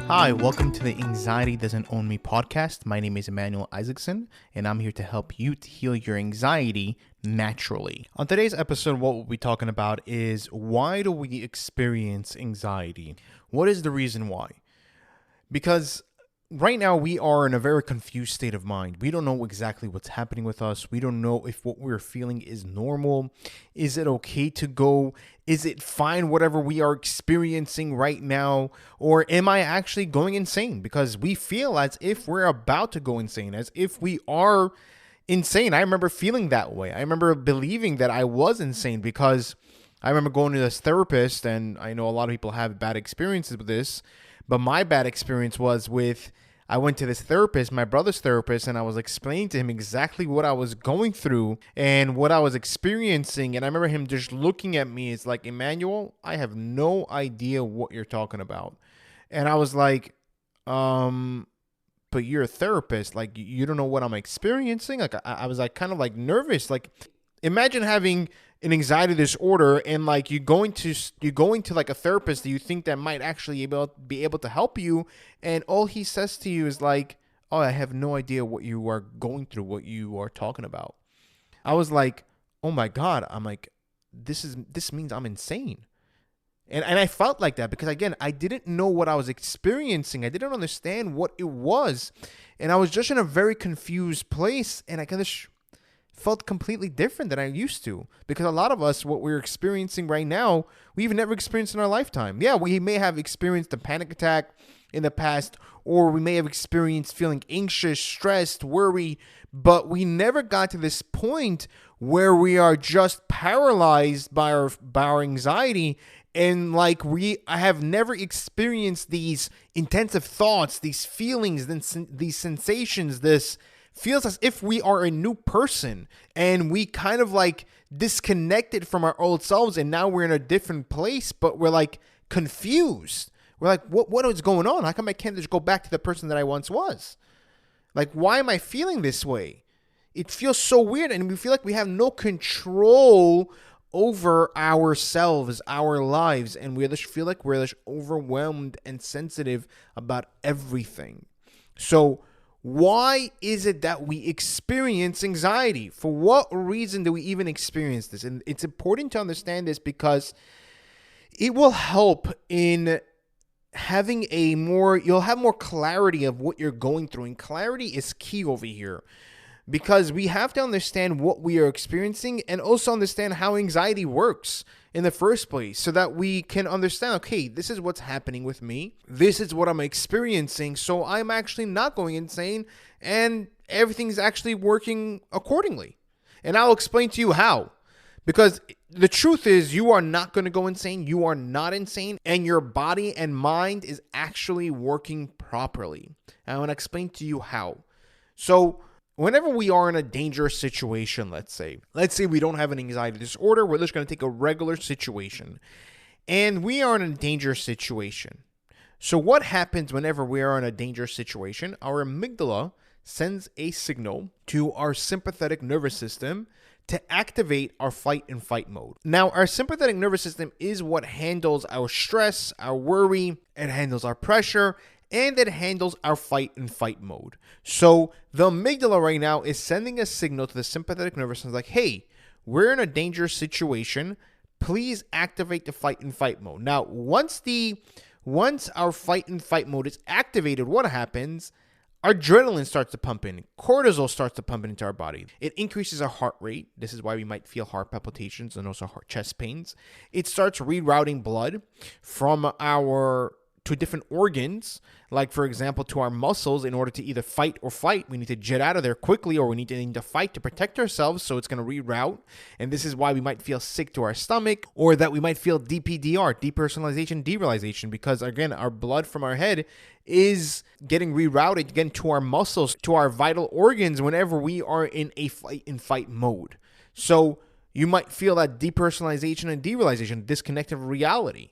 Hi, welcome to the Anxiety Doesn't Own Me podcast. My name is Emmanuel Isaacson, and I'm here to help you to heal your anxiety naturally. On today's episode, what we'll be talking about is why do we experience anxiety? What is the reason why? Because right now we are in a very confused state of mind. We don't know exactly what's happening with us. We don't know if what we're feeling is normal. Is it okay to go? Is it fine whatever we are experiencing right now? Or am I actually going insane? Because we feel as if we're about to go insane, as if we are insane. I remember feeling that way. I remember believing that I was insane because I remember going to this therapist, and I know a lot of people have bad experiences with this. But my bad experience was I went to this therapist, my brother's therapist, and I was explaining to him exactly what I was going through and what I was experiencing. And I remember him just looking at me. It's like, Emmanuel, I have no idea what you're talking about. And I was like, but you're a therapist. Like, you don't know what I'm experiencing. Like, I was like kind of like nervous. Like, imagine having an anxiety disorder and like you going to like a therapist that you think that might actually be able to help you, and all he says to you is like, oh, I have no idea what you are going through, what you are talking about. I was like, oh my God. I'm like, this means I'm insane. And I felt like that because, again, I didn't know what I was experiencing. I didn't understand what it was. And I was just in a very confused place, and I kind of felt completely different than I used to, because a lot of us, what we're experiencing right now, we've never experienced in our lifetime. Yeah, we may have experienced a panic attack in the past, or we may have experienced feeling anxious, stressed, worried, but we never got to this point where we are just paralyzed by our anxiety. And like I have never experienced these intensive thoughts, these feelings, these sensations, this feels as if we are a new person and we kind of like disconnected from our old selves, and now we're in a different place, but we're like confused. We're like, what is going on? How come I can't just go back to the person that I once was? Like, why am I feeling this way? It feels so weird, and we feel like we have no control over ourselves, our lives, and we just feel like we're just overwhelmed and sensitive about everything. So why is it that we experience anxiety? For what reason do we even experience this? And it's important to understand this because it will help in having you'll have more clarity of what you're going through. And clarity is key over here, because we have to understand what we are experiencing and also understand how anxiety works in the first place, so that we can understand, okay, this is what's happening with me. This is what I'm experiencing. So I'm actually not going insane, and everything's actually working accordingly. And I'll explain to you how. Because the truth is, you are not going to go insane. You are not insane. And your body and mind is actually working properly. And I want to explain to you how. So whenever we are in a dangerous situation, let's say we don't have an anxiety disorder, we're just going to take a regular situation, and we are in a dangerous situation. So what happens whenever we are in a dangerous situation? Our amygdala sends a signal to our sympathetic nervous system to activate our fight and fight mode. Now, our sympathetic nervous system is what handles our stress, our worry, it handles our pressure, and it handles our fight and fight mode. So the amygdala right now is sending a signal to the sympathetic nervous system like, hey, we're in a dangerous situation. Please activate the fight and fight mode. Now, once our fight and fight mode is activated, what happens? Our adrenaline starts to pump in. Cortisol starts to pump into our body. It increases our heart rate. This is why we might feel heart palpitations and also chest pains. It starts rerouting blood from to different organs, like, for example, to our muscles. In order to either fight or fight, we need to jet out of there quickly, or we need to fight to protect ourselves, so it's going to reroute. And this is why we might feel sick to our stomach, or that we might feel DPDR, depersonalization, derealization, because, again, our blood from our head is getting rerouted again to our muscles, to our vital organs whenever we are in a fight and fight mode. So you might feel that depersonalization and derealization, disconnect of reality.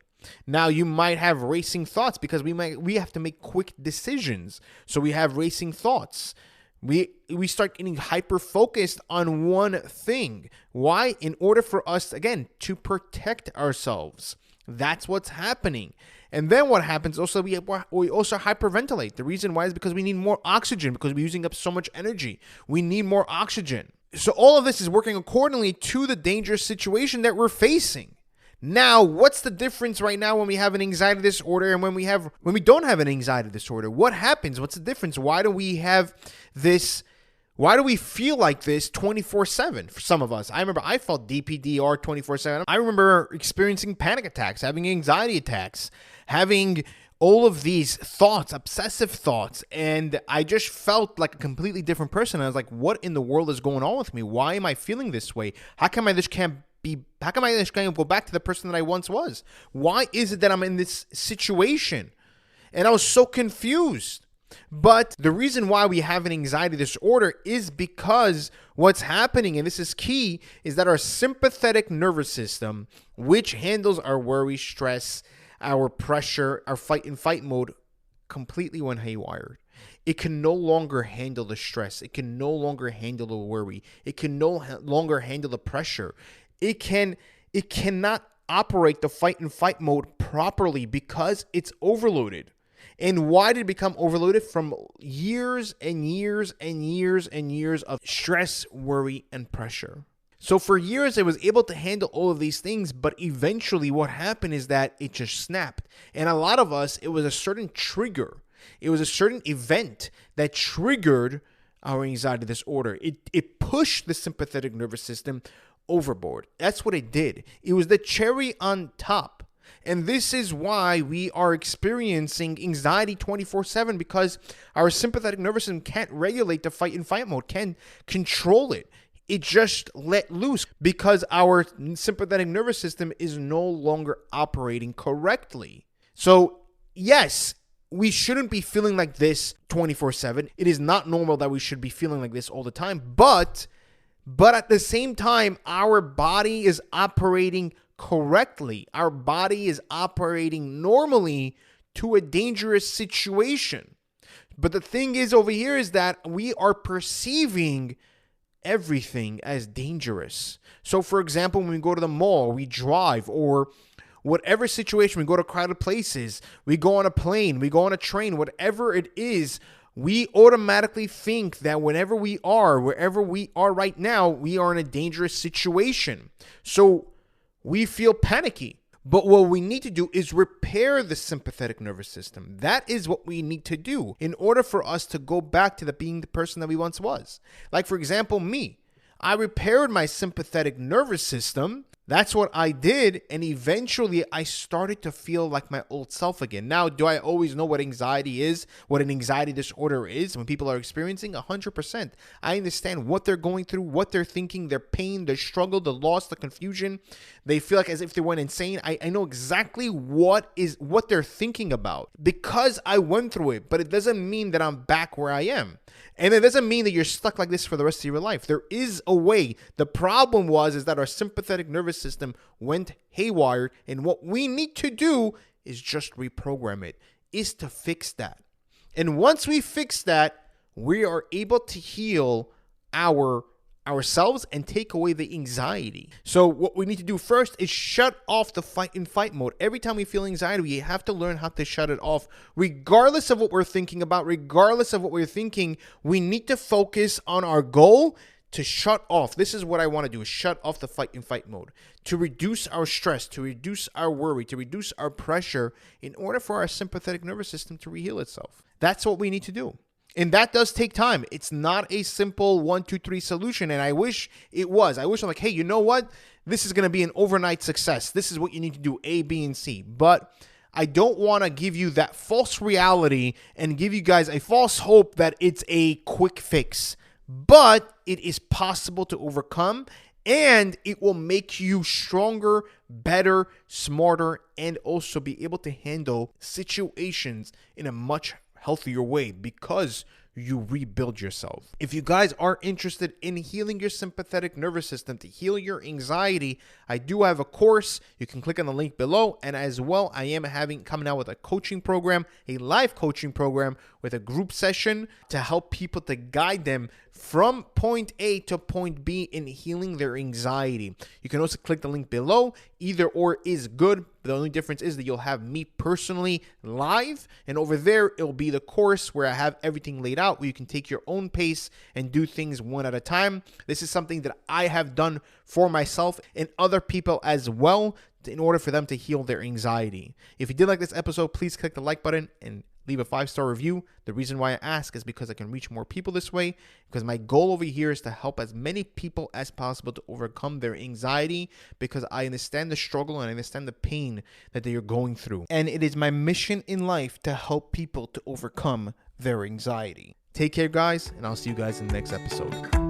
Now, you might have racing thoughts because we have to make quick decisions. So we have racing thoughts. We start getting hyper-focused on one thing. Why? In order for us, again, to protect ourselves. That's what's happening. And then what happens also, we also hyperventilate. The reason why is because we need more oxygen, because we're using up so much energy. We need more oxygen. So all of this is working accordingly to the dangerous situation that we're facing. Now, what's the difference right now when we have an anxiety disorder and when we don't have an anxiety disorder? What happens? What's the difference? Why do we have this? Why do we feel like this 24/7 for some of us? I remember I felt DPDR 24/7. I remember experiencing panic attacks, having anxiety attacks, having all of these thoughts, obsessive thoughts, and I just felt like a completely different person. I was like, what in the world is going on with me? Why am I feeling this way? How come I just can't go back to the person that I once was? Why is it that I'm in this situation? And I was so confused. But the reason why we have an anxiety disorder is because what's happening, and this is key, is that our sympathetic nervous system, which handles our worry, stress, our pressure, our fight and fight mode, completely went haywire. It can no longer handle the stress. It can no longer handle the worry. It can no longer handle the pressure. It cannot operate the fight and fight mode properly because it's overloaded. And why did it become overloaded? From years and years and years and years of stress, worry, and pressure. So for years, it was able to handle all of these things, but eventually what happened is that it just snapped. And a lot of us, it was a certain trigger. It was a certain event that triggered our anxiety disorder. It pushed the sympathetic nervous system overboard. That's what it did. It was the cherry on top. And this is why we are experiencing anxiety 24/7, because our sympathetic nervous system can't regulate the fight and fight mode, can't control it. It just let loose because our sympathetic nervous system is no longer operating correctly. So yes, we shouldn't be feeling like this 24/7. It is not normal that we should be feeling like this all the time. But at the same time, our body is operating correctly. Our body is operating normally to a dangerous situation. But the thing is over here is that we are perceiving everything as dangerous. So for example, when we go to the mall, we drive, or whatever situation, we go to crowded places, we go on a plane, we go on a train, whatever it is, we automatically think that wherever we are right now, we are in a dangerous situation. So we feel panicky. But what we need to do is repair the sympathetic nervous system. That is what we need to do in order for us to go back to being the person that we once was. Like, for example, me. I repaired my sympathetic nervous system. That's what I did. And eventually I started to feel like my old self again. Now, do I always know what anxiety is, what an anxiety disorder is when people are experiencing? 100%. I understand what they're going through, what they're thinking, their pain, their struggle, the loss, the confusion. They feel like as if they went insane. I know exactly what they're thinking about because I went through it, but it doesn't mean that I'm back where I am. And it doesn't mean that you're stuck like this for the rest of your life. There is a way. The problem is that our sympathetic nervous system went haywire. And what we need to do is just reprogram it, is to fix that. And once we fix that, we are able to heal ourselves and take away the anxiety. So what we need to do first is shut off the fight and fight mode. Every time we feel anxiety, we have to learn how to shut it off. Regardless of what we're thinking about, regardless of what we're thinking, we need to focus on our goal to shut off. This is what I want to do, is shut off the fight and fight mode, to reduce our stress, to reduce our worry, to reduce our pressure in order for our sympathetic nervous system to reheal itself. That's what we need to do. And that does take time. It's not a simple 1, 2, 3 solution. And I wish it was. I wish I'm like, hey, you know what? This is going to be an overnight success. This is what you need to do, A, B, and C. But I don't want to give you that false reality and give you guys a false hope that it's a quick fix. But it is possible to overcome, and it will make you stronger, better, smarter, and also be able to handle situations in a much healthier way because you rebuild yourself. If you guys are interested in healing your sympathetic nervous system, to heal your anxiety, I do have a course. You can click on the link below. And as well, I am coming out with a coaching program, a live coaching program with a group session to help people, to guide them from point A to point B in healing their anxiety. You can also click the link below. Either or is good. The only difference is that you'll have me personally live, and over there it'll be the course where I have everything laid out where you can take your own pace and do things one at a time. This is something that I have done for myself and other people as well in order for them to heal their anxiety. If you did like this episode, please click the like button and leave a 5-star review. The reason why I ask is because I can reach more people this way, because my goal over here is to help as many people as possible to overcome their anxiety, because I understand the struggle and I understand the pain that they are going through. And it is my mission in life to help people to overcome their anxiety. Take care, guys, and I'll see you guys in the next episode.